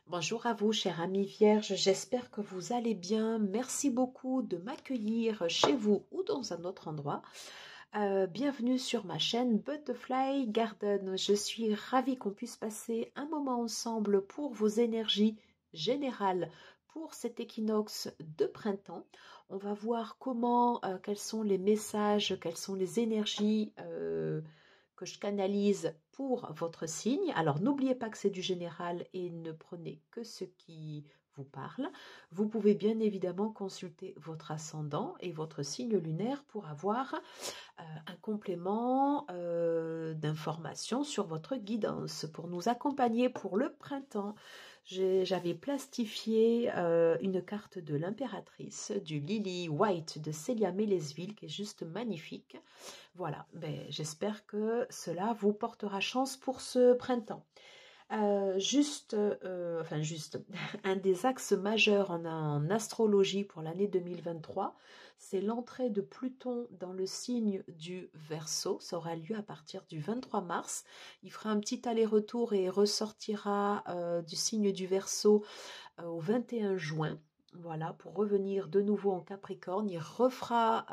Bonjour à vous, chers amis vierges, j'espère que vous allez bien. Merci beaucoup de m'accueillir chez vous ou dans un autre endroit. Bienvenue sur ma chaîne Butterfly Garden. Je suis ravie qu'on puisse passer un moment ensemble pour vos énergies générales pour cet équinoxe de printemps. On va voir quels sont les messages, quelles sont les énergies que je canalise pour votre signe. Alors n'oubliez pas que c'est du général et ne prenez que ce qui vous parle. Vous pouvez bien évidemment consulter votre ascendant et votre signe lunaire pour avoir un complément d'informations sur votre guidance pour nous accompagner pour le printemps. J'avais plastifié une carte de l'impératrice, du Lily White de Célia Mélesville, qui est juste magnifique. Voilà, j'espère que cela vous portera chance pour ce printemps. Juste, un des axes majeurs en astrologie pour l'année 2023, c'est l'entrée de Pluton dans le signe du Verseau. Ça aura lieu à partir du 23 mars. Il fera un petit aller-retour et ressortira du signe du Verseau au 21 juin. Voilà, pour revenir de nouveau en Capricorne, il reviendra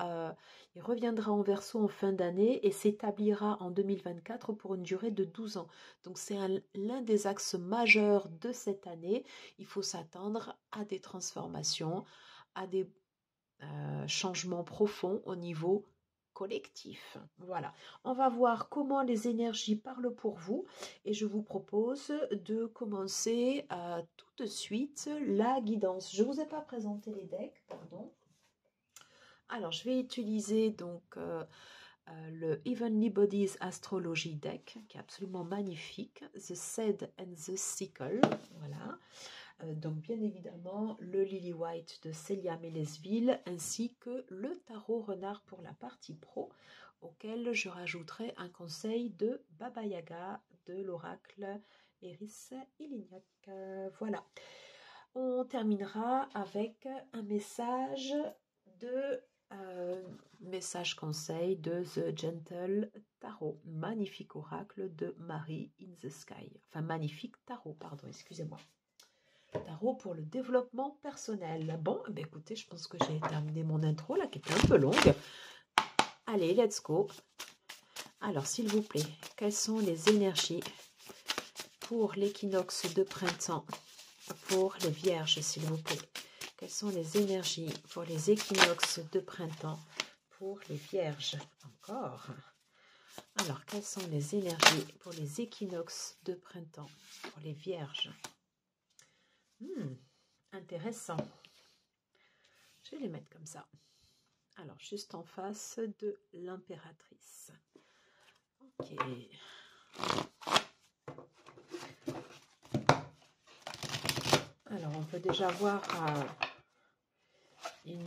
en Verseau en fin d'année et s'établira en 2024 pour une durée de 12 ans. Donc c'est l'un des axes majeurs de cette année. Il faut s'attendre à des transformations, à des changements profonds au niveau collectif. Voilà, on va voir comment les énergies parlent pour vous et je vous propose de commencer tout de suite la guidance. Je ne vous ai pas présenté les decks, pardon. Alors, je vais utiliser donc le Heavenly Bodies Astrology Deck, qui est absolument magnifique, The Seed and the Sickle, voilà. Donc bien évidemment le Lily White de Célia Mélesville ainsi que le tarot renard pour la partie pro auquel je rajouterai un conseil de Baba Yaga de l'oracle Eris Ilignac. Voilà, on terminera avec un message conseil de The Gentle Tarot, magnifique oracle de Marie in the Sky, enfin magnifique tarot, pardon, excusez-moi. Tarot pour le développement personnel. Bon, écoutez, je pense que j'ai terminé mon intro, là, qui était un peu longue. Allez, let's go. Alors, s'il vous plaît, quelles sont les énergies pour l'équinoxe de printemps pour les vierges, s'il vous plaît? Quelles sont les énergies pour les équinoxes de printemps pour les vierges? Encore. Alors, quelles sont les énergies pour les équinoxes de printemps pour les vierges? Intéressant. Je vais les mettre comme ça. Alors, juste en face de l'impératrice. Ok. Alors, on peut déjà voir c'est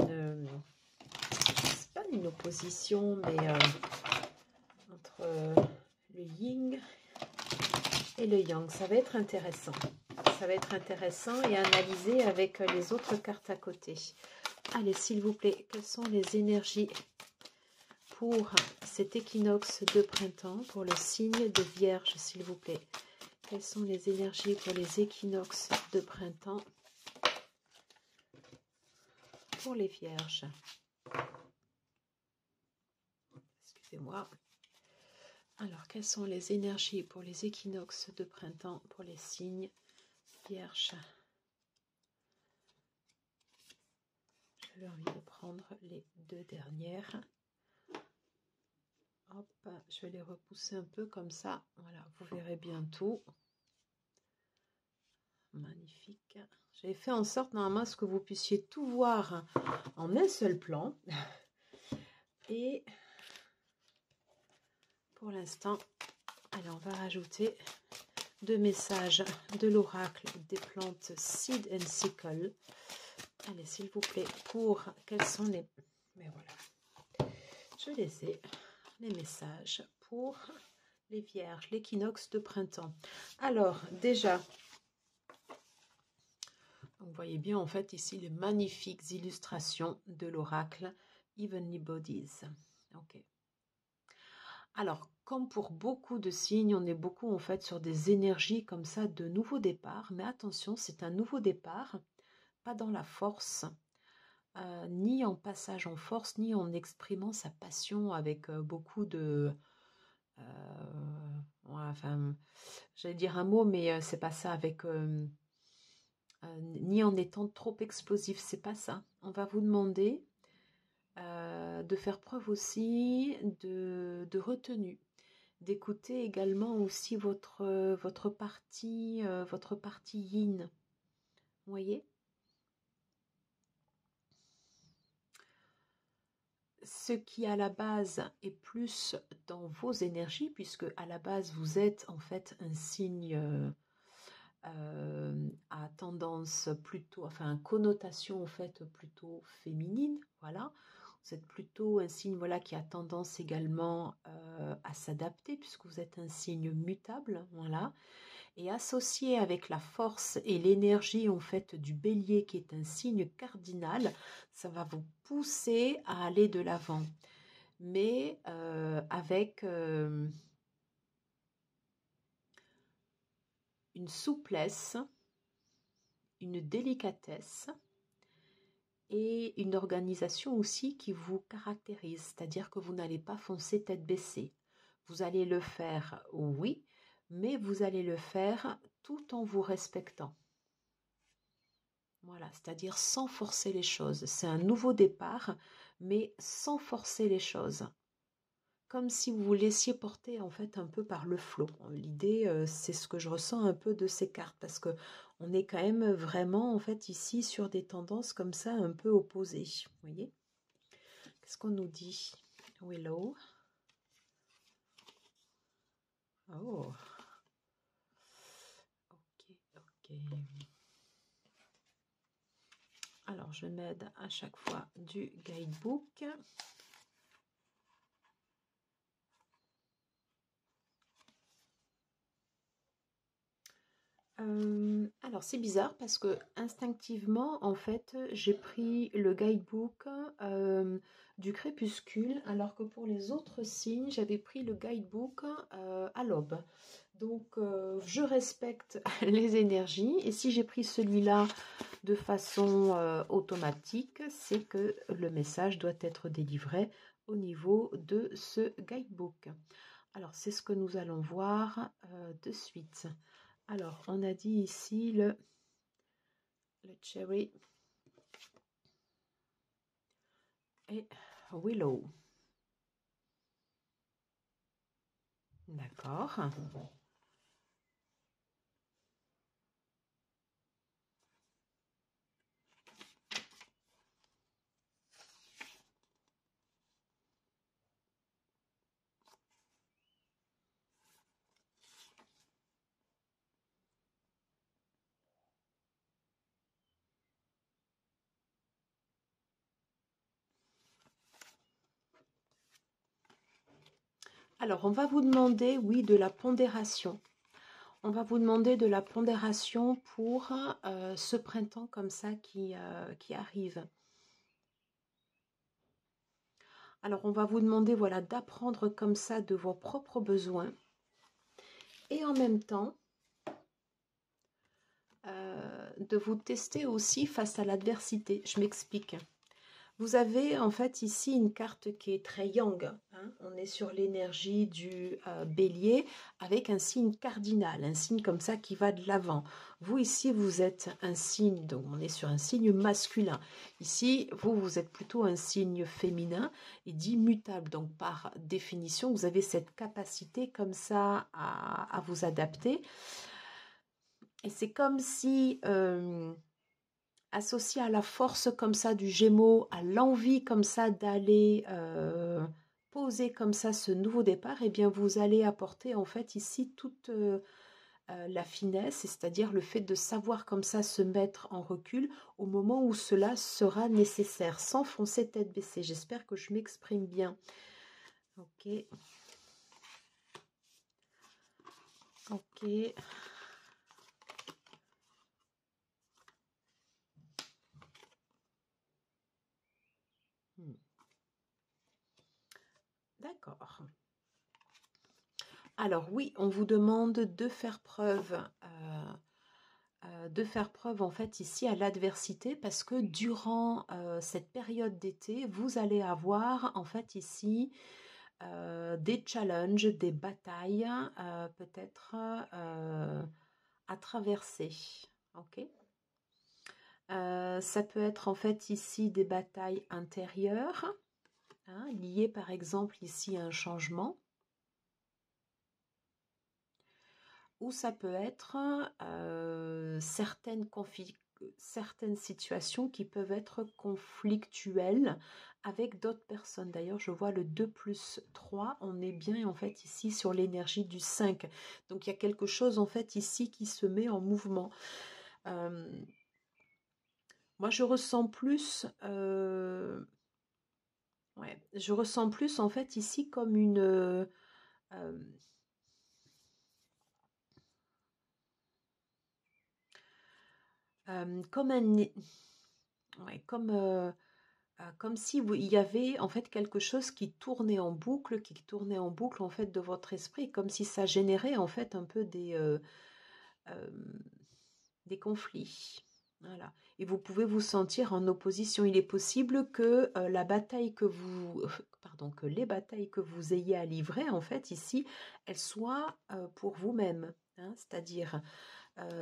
pas une opposition, mais entre le yin et le yang. Ça va être intéressant. Ça va être intéressant et analysé avec les autres cartes à côté. Allez, s'il vous plaît, quelles sont les énergies pour cet équinoxe de printemps, pour le signe de Vierge, s'il vous plaît? Quelles sont les énergies pour les équinoxes de printemps pour les Vierges? Excusez-moi. Alors, quelles sont les énergies pour les équinoxes de printemps pour les signes Vierges? J'avais envie de prendre les deux dernières. Hop, je vais les repousser un peu comme ça. Voilà, vous verrez bien tout. Magnifique. J'ai fait en sorte normalement que vous puissiez tout voir en un seul plan. Et pour l'instant, allez, on va rajouter deux messages de l'oracle des plantes Seed and Sickle. Allez, s'il vous plaît, pour quels sont les... Mais voilà, je les ai, les messages pour les vierges, l'équinoxe de printemps. Alors, déjà, vous voyez bien en fait ici les magnifiques illustrations de l'oracle Heavenly Bodies. Ok. Alors, comme pour beaucoup de signes, on est beaucoup en fait sur des énergies comme ça de nouveau départ. Mais attention, c'est un nouveau départ, pas dans la force, ni en passage en force, ni en exprimant sa passion avec beaucoup de... ouais, enfin, j'allais dire un mot, mais c'est pas ça, avec... ni en étant trop explosif, c'est pas ça. On va vous demander de faire preuve aussi de retenue, d'écouter également aussi votre partie yin. Vous voyez? Ce qui à la base est plus dans vos énergies, puisque à la base vous êtes en fait un signe à tendance plutôt, enfin connotation en fait plutôt féminine, voilà. Vous êtes plutôt un signe voilà qui a tendance également à s'adapter, puisque vous êtes un signe mutable, voilà. Et associé avec la force et l'énergie en fait du bélier qui est un signe cardinal, ça va vous pousser à aller de l'avant, mais avec une souplesse, une délicatesse et une organisation aussi qui vous caractérise, c'est-à-dire que vous n'allez pas foncer tête baissée. Vous allez le faire, oui, mais vous allez le faire tout en vous respectant. Voilà, c'est-à-dire sans forcer les choses. C'est un nouveau départ, mais sans forcer les choses. Comme si vous vous laissiez porter en fait un peu par le flot. L'idée, c'est ce que je ressens un peu de ces cartes, parce que on est quand même vraiment en fait ici sur des tendances comme ça un peu opposées. Vous voyez? Qu'est-ce qu'on nous dit? Willow. Oh. Ok, ok. Alors, je m'aide à chaque fois du guidebook. Alors c'est bizarre parce que instinctivement en fait j'ai pris le guidebook du crépuscule, alors que pour les autres signes j'avais pris le guidebook à l'aube. Donc je respecte les énergies, et si j'ai pris celui-là de façon automatique, c'est que le message doit être délivré au niveau de ce guidebook. Alors c'est ce que nous allons voir de suite. Alors, on a dit ici le cherry et willow. D'accord. Alors, on va vous demander, oui, de la pondération. On va vous demander de la pondération pour ce printemps comme ça qui arrive. Alors, on va vous demander, voilà, d'apprendre comme ça de vos propres besoins. Et en même temps, de vous tester aussi face à l'adversité. Je m'explique. Vous avez en fait ici une carte qui est très yang, hein. On est sur l'énergie du bélier avec un signe cardinal, un signe comme ça qui va de l'avant. Vous ici, vous êtes un signe, donc on est sur un signe masculin. Ici, vous êtes plutôt un signe féminin et dit mutable. Donc par définition, vous avez cette capacité comme ça à vous adapter. Et c'est comme si... associé à la force comme ça du Gémeaux, à l'envie comme ça d'aller poser comme ça ce nouveau départ, et eh bien vous allez apporter en fait ici toute la finesse, c'est-à-dire le fait de savoir comme ça se mettre en recul au moment où cela sera nécessaire, sans foncer tête baissée. J'espère que je m'exprime bien. Ok. Ok. D'accord. Alors oui, on vous demande de faire preuve en fait ici à l'adversité parce que durant cette période d'été, vous allez avoir en fait ici des challenges, des batailles peut-être à traverser. Ok. Ça peut être en fait ici des batailles intérieures, hein, liées par exemple ici à un changement. Ou ça peut être certaines situations qui peuvent être conflictuelles avec d'autres personnes. D'ailleurs, je vois le 2+3, on est bien en fait ici sur l'énergie du 5. Donc il y a quelque chose en fait ici qui se met en mouvement. Moi, je ressens plus en fait ici comme comme un, ouais, comme si il y avait en fait quelque chose qui tournait en boucle en fait de votre esprit, comme si ça générait en fait un peu euh, des conflits. Voilà. Et vous pouvez vous sentir en opposition. Il est possible que que les batailles que vous ayez à livrer en fait ici, elles soient pour vous-même. Hein, c'est-à-dire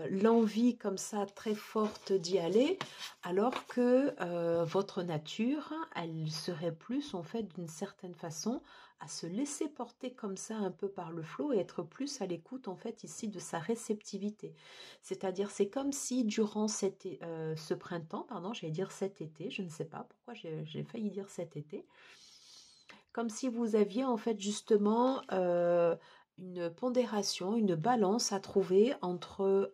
l'envie comme ça très forte d'y aller, alors que votre nature, elle serait plus en fait d'une certaine façon à se laisser porter comme ça un peu par le flot et être plus à l'écoute en fait ici de sa réceptivité. C'est-à-dire c'est comme si durant ce printemps, pardon, j'allais dire cet été, je ne sais pas pourquoi j'ai failli dire cet été, comme si vous aviez en fait justement une pondération, une balance à trouver entre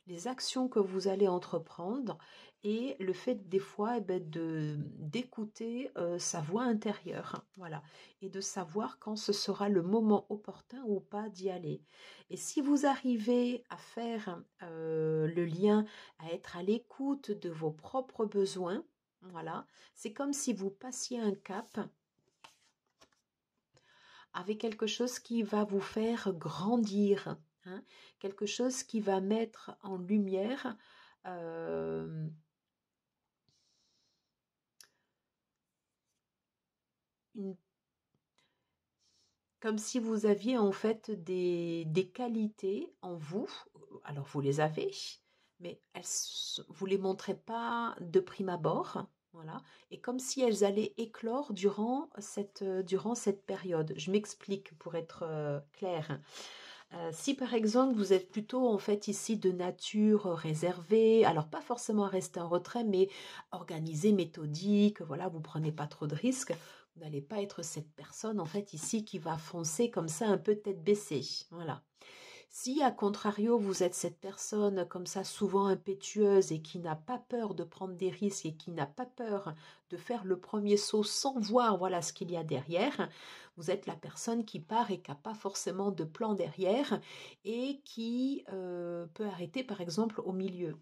les actions que vous allez entreprendre et le fait des fois d'écouter sa voix intérieure, voilà, et de savoir quand ce sera le moment opportun ou pas d'y aller. Et si vous arrivez à faire le lien, à être à l'écoute de vos propres besoins, voilà, c'est comme si vous passiez un cap avec quelque chose qui va vous faire grandir, hein, quelque chose qui va mettre en lumière euh, une- comme si vous aviez en fait des qualités en vous. Alors vous les avez, mais vous les montrez pas de prime abord. Voilà. Et comme si elles allaient éclore durant cette période. Je m'explique pour être claire. Si par exemple vous êtes plutôt en fait ici de nature réservée, alors pas forcément à rester en retrait, mais organisé, méthodique, voilà, vous prenez pas trop de risques, vous n'allez pas être cette personne en fait ici qui va foncer comme ça un peu tête baissée, voilà. Si, à contrario, vous êtes cette personne comme ça, souvent impétueuse et qui n'a pas peur de prendre des risques et qui n'a pas peur de faire le premier saut sans voir voilà ce qu'il y a derrière, vous êtes la personne qui part et qui n'a pas forcément de plan derrière et qui peut arrêter par exemple au milieu.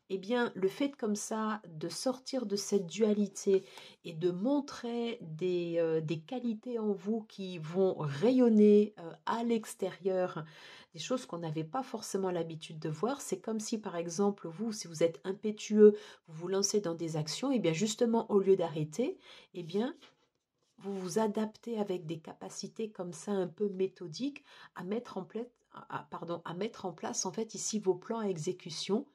Eh bien, le fait comme ça de sortir de cette dualité et de montrer des qualités en vous qui vont rayonner à l'extérieur, des choses qu'on n'avait pas forcément l'habitude de voir, c'est comme si par exemple vous, si vous êtes impétueux, vous vous lancez dans des actions, et bien justement au lieu d'arrêter, eh bien vous vous adaptez avec des capacités comme ça un peu méthodiques à mettre à mettre en place en fait ici vos plans à exécution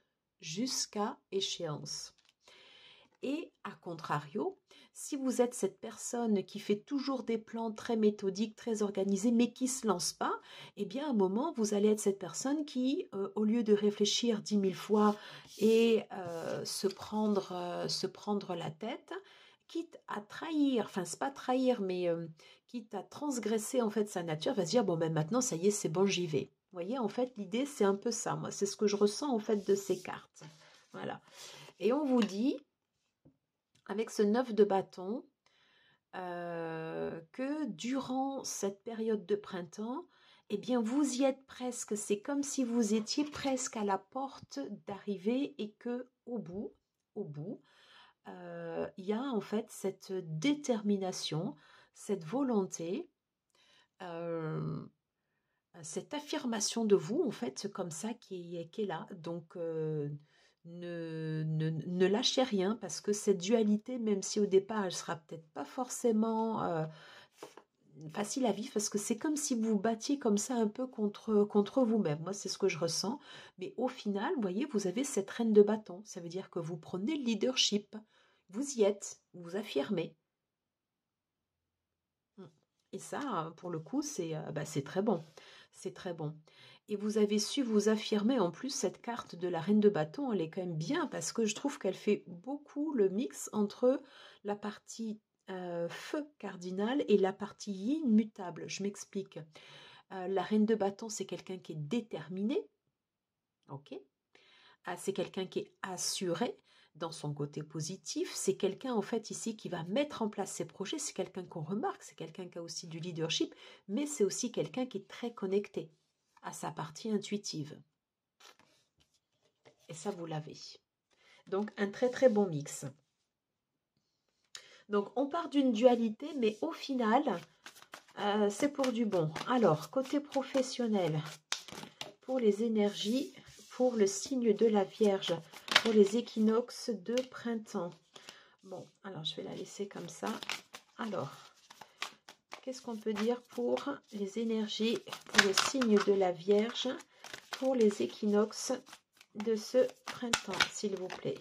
jusqu'à échéance. Et à contrario, si vous êtes cette personne qui fait toujours des plans très méthodiques, très organisés, mais qui ne se lance pas, eh bien à un moment, vous allez être cette personne qui, au lieu de réfléchir 10 000 fois et se prendre la tête, quitte à trahir, enfin c'est pas trahir, mais quitte à transgresser en fait sa nature, va se dire bon ben maintenant ça y est, c'est bon, j'y vais. Vous voyez, en fait l'idée c'est un peu ça, moi c'est ce que je ressens en fait de ces cartes. Voilà. Et on vous dit avec ce 9 de bâton, que durant cette période de printemps, eh bien, vous y êtes presque. C'est comme si vous étiez presque à la porte d'arrivée et que au bout, il y a en fait cette détermination, cette volonté, euh, cette affirmation de vous, en fait, c'est comme ça qui est là. Donc, ne lâchez rien parce que cette dualité, même si au départ, elle sera peut-être pas forcément facile à vivre, parce que c'est comme si vous vous battiez comme ça un peu contre vous-même. Moi, c'est ce que je ressens. Mais au final, vous voyez, vous avez cette reine de bâton. Ça veut dire que vous prenez le leadership. Vous y êtes, vous affirmez. Et ça, pour le coup, c'est très bon. C'est très bon. Et vous avez su vous affirmer. En plus, cette carte de la reine de bâton, elle est quand même bien parce que je trouve qu'elle fait beaucoup le mix entre la partie feu cardinal et la partie yin mutable. Je m'explique. La reine de bâton, c'est quelqu'un qui est déterminé. Ok. C'est quelqu'un qui est assuré dans son côté positif. C'est quelqu'un, en fait, ici, qui va mettre en place ses projets. C'est quelqu'un qu'on remarque. C'est quelqu'un qui a aussi du leadership. Mais c'est aussi quelqu'un qui est très connecté à sa partie intuitive. Et ça, vous l'avez. Donc, un très, très bon mix. Donc, on part d'une dualité, mais au final, c'est pour du bon. Alors, côté professionnel, pour les énergies, pour le signe de la Vierge, pour les équinoxes de printemps. Bon, alors je vais la laisser comme ça. Alors, qu'est-ce qu'on peut dire pour les énergies, pour le signe de la Vierge, pour les équinoxes de ce printemps, s'il vous plaît?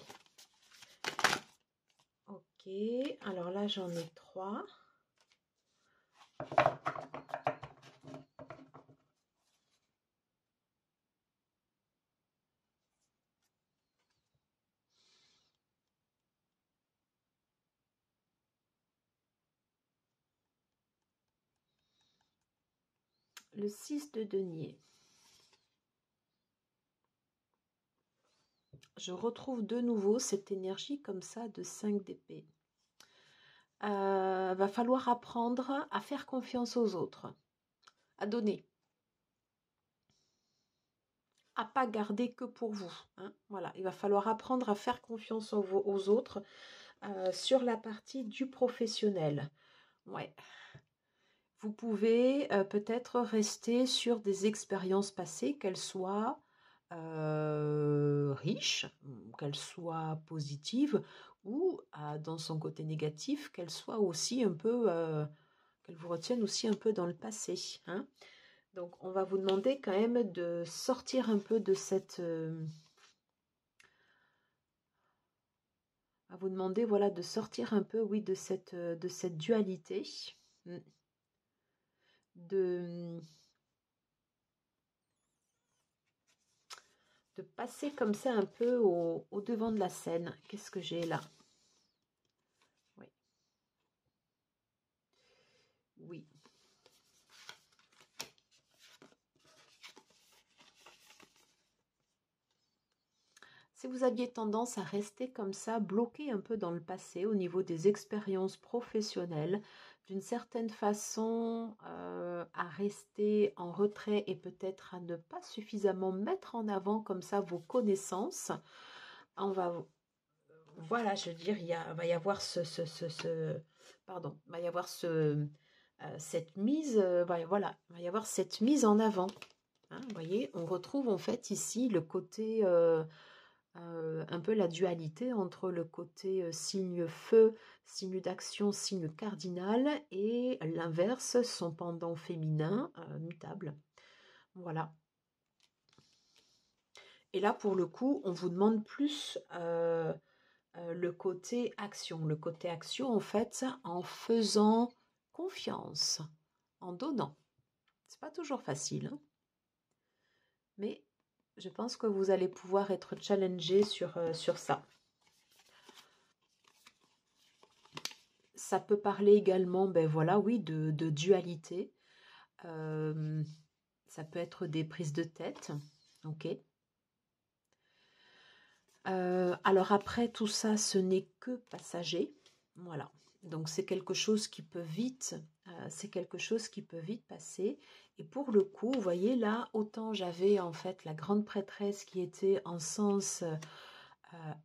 Ok, alors là j'en ai 3. Le 6 de denier. Je retrouve de nouveau cette énergie comme ça de 5 d'épée. Va falloir apprendre à faire confiance aux autres, à donner, à pas garder que pour vous. Hein. Voilà, il va falloir apprendre à faire confiance aux autres sur la partie du professionnel. Ouais. Vous pouvez peut-être rester sur des expériences passées, qu'elles soient riches, qu'elles soient positives, ou dans son côté négatif, qu'elles soient aussi un peu, qu'elles vous retiennent aussi un peu dans le passé. Hein. Donc, on va vous demander quand même de sortir un peu de cette... à vous demander, voilà, de sortir un peu, oui, de cette dualité. De passer comme ça un peu au devant de la scène. Qu'est-ce que j'ai là? Oui. Oui. Si vous aviez tendance à rester comme ça, bloqué un peu dans le passé au niveau des expériences professionnelles, d'une certaine façon à rester en retrait et peut-être à ne pas suffisamment mettre en avant comme ça vos connaissances, on va, voilà, je veux dire, va y avoir pardon, va y avoir cette mise, voilà, va y avoir cette mise en avant. Hein, vous voyez, on retrouve en fait ici le côté un peu la dualité entre le côté signe feu, signe d'action, signe cardinal et l'inverse, son pendant féminin mutable. Voilà. Et là, pour le coup, on vous demande plus le côté action. Le côté action, en fait, en faisant confiance, en donnant. C'est pas toujours facile, hein, mais je pense que vous allez pouvoir être challengé sur ça. Ça peut parler également, ben voilà, oui, de dualité. Ça peut être des prises de tête, ok. Alors après, tout ça, ce n'est que passager, voilà. Donc c'est quelque chose qui peut vite, passer. Et pour le coup, vous voyez là, autant j'avais en fait la grande prêtresse qui était en sens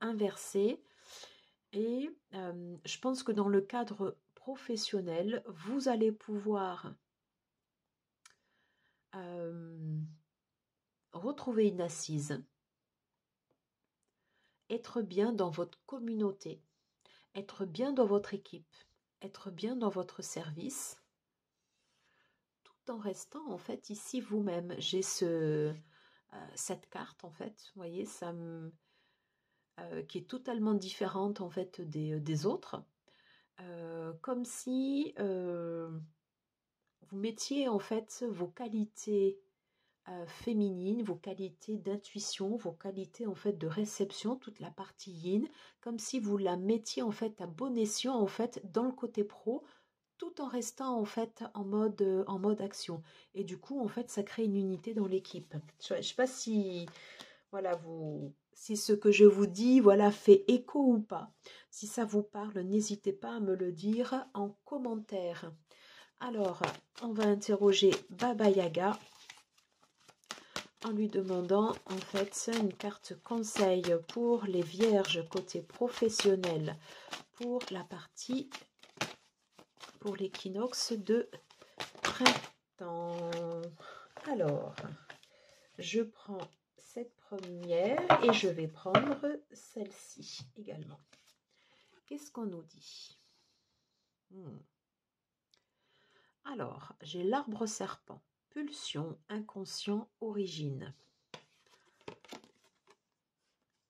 inversé. Et je pense que dans le cadre professionnel, vous allez pouvoir retrouver une assise, être bien dans votre communauté, être bien dans votre équipe, être bien dans votre service, tout en restant en fait ici vous-même. J'ai cette carte en fait, vous voyez, qui est totalement différente en fait des autres, comme si vous mettiez en fait vos qualités féminines, vos qualités d'intuition, vos qualités en fait de réception, toute la partie yin, comme si vous la mettiez en fait à bon escient en fait dans le côté pro, tout en restant en fait en mode action. Et du coup en fait ça crée une unité dans l'équipe. Je ne sais pas si voilà si ce que je vous dis voilà fait écho ou pas. Si ça vous parle, n'hésitez pas à me le dire en commentaire. Alors, on va interroger Baba Yaga en lui demandant en fait une carte conseil pour les vierges côté professionnel pour la partie pour l'équinoxe de printemps. Alors, je prends cette première et je vais prendre celle-ci également. Qu'est-ce qu'on nous dit? Alors, j'ai l'arbre serpent, pulsion, inconscient, origine.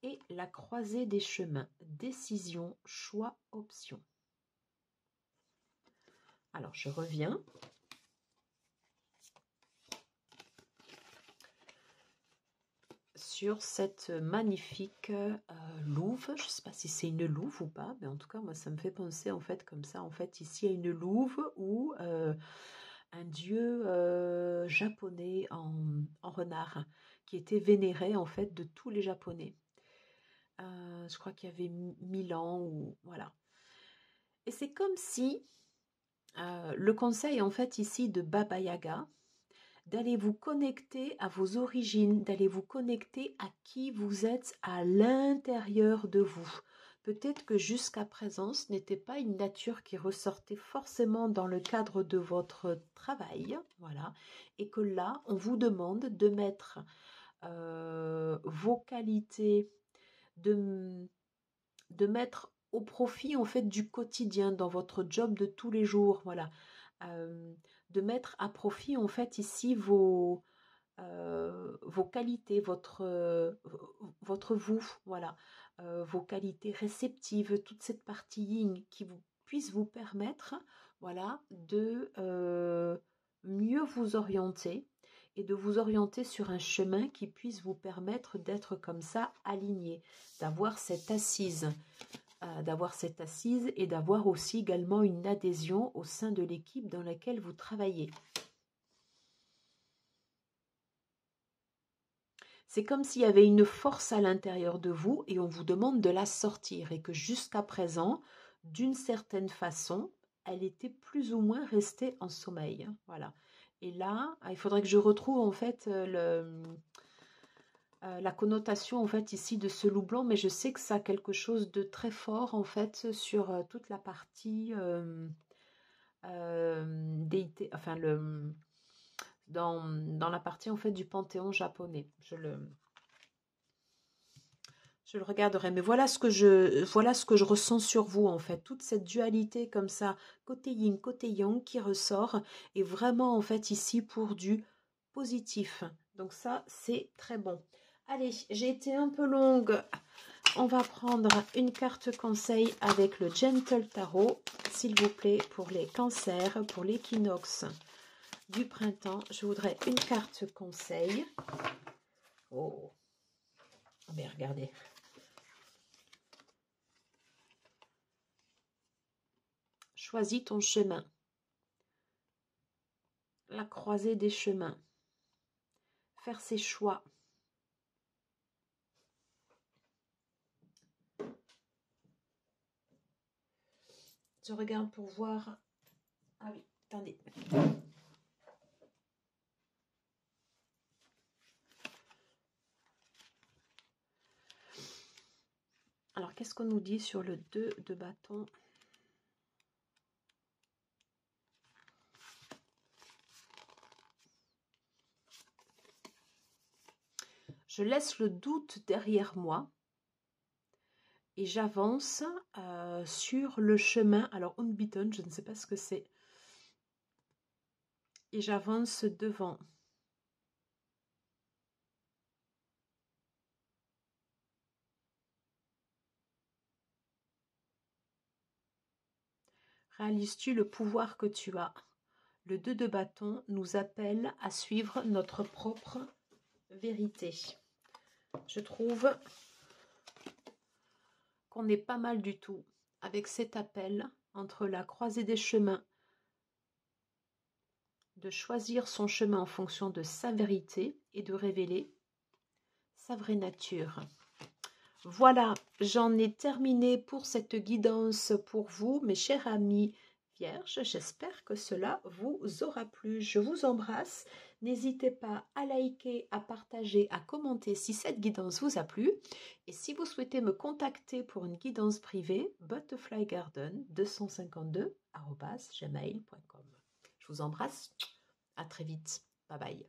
Et la croisée des chemins, décision, choix, option. Alors, je reviens. Sur cette magnifique louve. Je ne sais pas si c'est une louve ou pas, mais en tout cas, moi, ça me fait penser, en fait, comme ça, en fait, ici, à une louve ou un dieu japonais en renard qui était vénéré, en fait, de tous les Japonais. Je crois qu'il y avait 1000 ans, ou voilà. Et c'est comme si le conseil, en fait, ici, de Baba Yaga, d'aller vous connecter à vos origines, d'aller vous connecter à qui vous êtes à l'intérieur de vous. Peut-être que jusqu'à présent, ce n'était pas une nature qui ressortait forcément dans le cadre de votre travail, voilà, et que là, on vous demande de mettre vos qualités, de mettre au profit en fait du quotidien dans votre job de tous les jours, voilà, de mettre à profit en fait ici vos qualités, votre vous, voilà, vos qualités réceptives, toute cette partie yin qui puisse vous permettre, voilà, de mieux vous orienter et de vous orienter sur un chemin qui puisse vous permettre d'être comme ça aligné, d'avoir cette assise et d'avoir aussi également une adhésion au sein de l'équipe dans laquelle vous travaillez. C'est comme s'il y avait une force à l'intérieur de vous et on vous demande de la sortir et que jusqu'à présent, d'une certaine façon, elle était plus ou moins restée en sommeil. Voilà. Et là, il faudrait que je retrouve en fait la connotation en fait ici de ce loup blanc, mais je sais que ça a quelque chose de très fort en fait sur toute la partie déité, enfin dans la partie en fait du panthéon japonais. Je le regarderai, mais voilà ce que je ressens sur vous en fait, toute cette dualité comme ça, côté yin, côté yang qui ressort, et vraiment en fait ici pour du positif. Donc ça, c'est très bon. Allez, j'ai été un peu longue. On va prendre une carte conseil avec le Gentle Tarot, s'il vous plaît, pour les cancers, pour l'équinoxe du printemps. Je voudrais une carte conseil. Oh, mais regardez. Choisis ton chemin. La croisée des chemins. Faire ses choix. Je regarde pour voir. Ah oui, attendez. Alors, qu'est-ce qu'on nous dit sur le 2 de bâton? Je laisse le doute derrière moi et j'avance sur le chemin. Alors, unbeaten, je ne sais pas ce que c'est. Et j'avance devant. Réalises-tu le pouvoir que tu as? Le 2 de bâton nous appelle à suivre notre propre vérité. Je trouve qu'on est pas mal du tout avec cet appel entre la croisée des chemins, de choisir son chemin en fonction de sa vérité et de révéler sa vraie nature. Voilà, j'en ai terminé pour cette guidance pour vous, mes chers amis vierges. J'espère que cela vous aura plu. Je vous embrasse. N'hésitez pas à liker, à partager, à commenter si cette guidance vous a plu. Et si vous souhaitez me contacter pour une guidance privée, butterflygarden252@gmail.com. Je vous embrasse. À très vite. Bye bye.